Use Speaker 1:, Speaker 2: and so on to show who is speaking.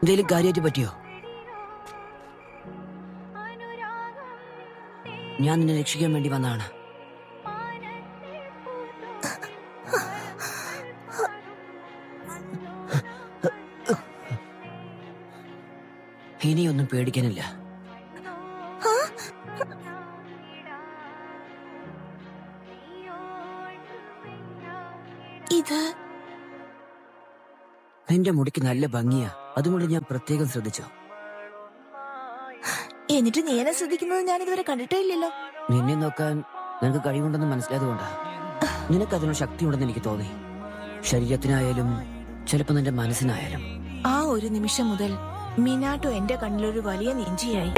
Speaker 1: എന്തേലും കാര്യമായിട്ട് പറ്റിയോ? ഞാൻ നിന്നെ രക്ഷിക്കാൻ വേണ്ടി വന്നതാണ്. ഇനിയൊന്നും പേടിക്കാനില്ല.
Speaker 2: ഇത്
Speaker 1: നിന്റെ മുടിക്ക് നല്ല ഭംഗിയാ, അതുകൊണ്ട് ഞാൻ പ്രത്യേകം ശ്രദ്ധിച്ചു.
Speaker 2: എന്നിട്ട് നീ എന്നെ ശ്രദ്ധിക്കുന്നത് ഞാൻ ഇതുവരെ കണ്ടിട്ടേ ഇല്ലല്ലോ.
Speaker 1: നിന്നെ നോക്കാൻ നിനക്ക് കഴിവുണ്ടെന്ന് മനസ്സിലായതുകൊണ്ടാ. നിനക്ക് അതിനുള്ള ശക്തി ഉണ്ടെന്ന് എനിക്ക് തോന്നി. ശരീരത്തിനായാലും ചിലപ്പോ നിന്റെ മനസ്സിനായാലും.
Speaker 2: ആ ഒരു നിമിഷം മുതൽ മിനാട്ടോ എന്റെ കണ്ണിലൊരു വലിയ നെഞ്ചിയായി.